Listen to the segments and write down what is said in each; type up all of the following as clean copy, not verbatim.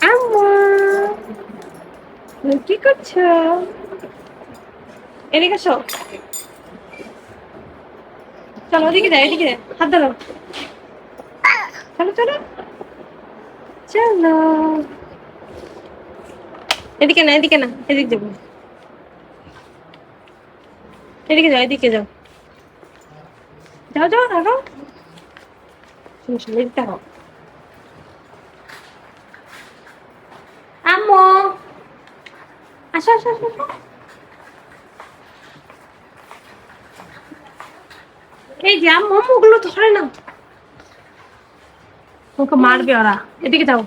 আম্মু তুমি কি করছো? এদিকে এসো, চলো ওদিকে যাই, এদিকে হাত ধরো, চলো চলো চলো। এদিকে না, এদিকে না, এদিকে যাবো, এদিকে যাও, এদিকে যাও, যাও যাও আগো, শুনো শুনো, এদিকে তাকাও। আম্মু আসো আসো আসো আসো। এই যে আম্মু, আম্মু ওগুলো ধরে না, ওকে মারবে ওরা। এদিকে যাও।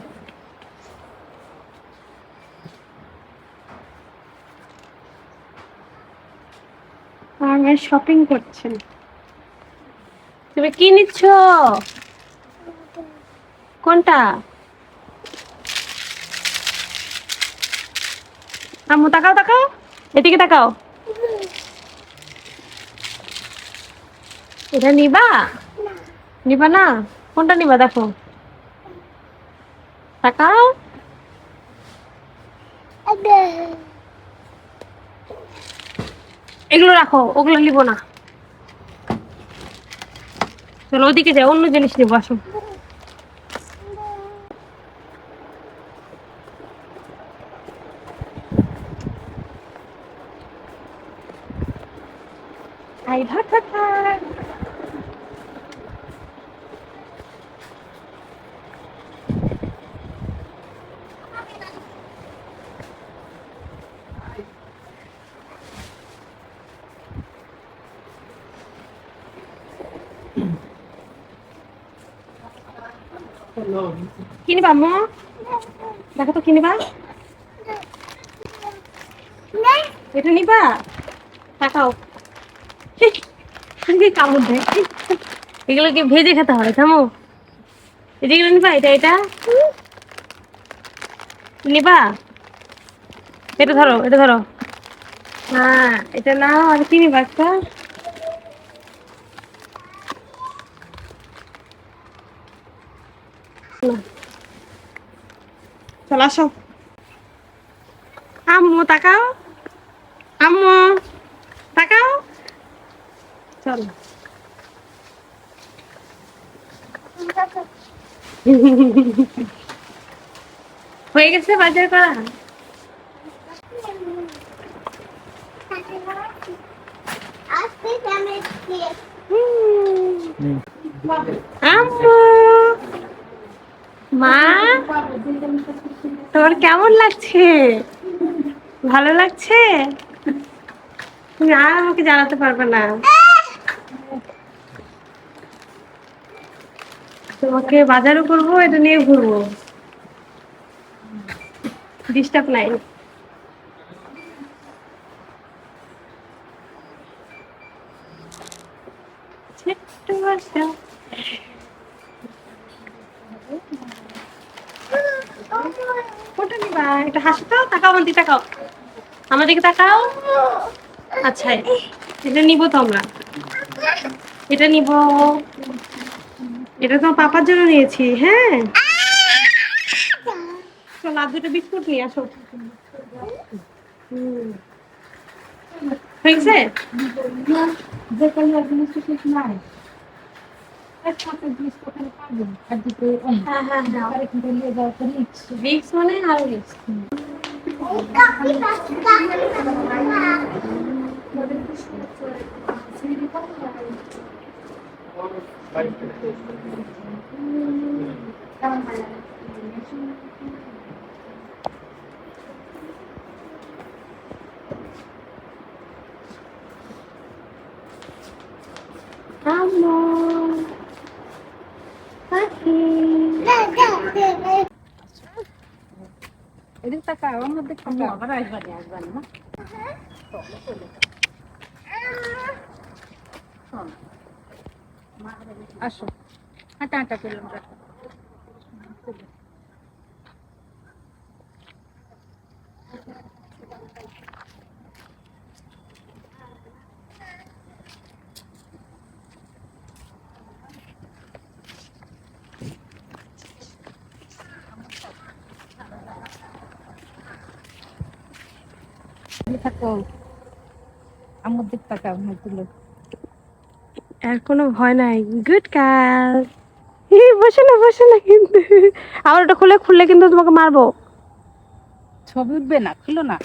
আমি শপিং করছেন। তুমি কি নিচ্ছ? কোনটা? আম্মু তাকাও তাকাও, এদিকে তাকাও। এটা নিবা? নিবা না? কোনটা নিবা দেখো, তাকাও। এগুলো রাখো, ওগুলো নিবো না। চলো ওদিকে যাই, অন্য জিনিস নিবো, আসো। আই ভাত ভাত ভাত। কিনিবা আম্মু? দেখো তো কিনিবা, এটা নিবা? তাকাও। কামড় দেয়, এগুলো কি ভেজে খেতে হয়? থামো, এগুলো নিবা? এটা এটা নিবা? এটা ধরো, এটা ধরো। হ্যাঁ এটা নাও, আর কি নিবা একটা? চলো আসো। আম্মু তাকাও, আম্মু তাকাও, চলো। হয়ে গেছে বাজার করা? আম্মু, মা, তোমার কেমন লাগছে? ভালো লাগছে? তুমি আর আমাকে জানাতে পারবে না, তোমাকে বাজারও করবো, এটা নিয়ে ঘুরবো, ডিস্টার্ব নাই। ছোট্ট বাচ্চা। কোনটা নিবা? এটা হাসি তো, তাকাও আমার দিকে, তাকাও আমার দিকে তাকাও। আচ্ছা এটা নিবো তো আমরা, এটা নিবো, এটা তো পাপার জন্য নিয়েছি। হ্যাঁ চলো আর দুটো বিস্কুট নিয়ে আসো। হুম, হয়েছে? হ্যাঁ হ্যাঁ হ্যাঁ, রিক্স মানে আরো রিক্স। আম্মু পাখি, এদিক তাকাও, আমার মধ্যে তাকাও। আবার আসবানি আসবানি না, আসো, হাঁটা হাঁটা করলাম। থাকো আমার দিক তাকাও মুখগুলো। এর কোনো ভয় নাই, গুড গার্ল। বসে না কিন্তু, আবার ওটা খুললে কিন্তু তোমাকে মারবো। ছবি উঠবে না, খুলো না।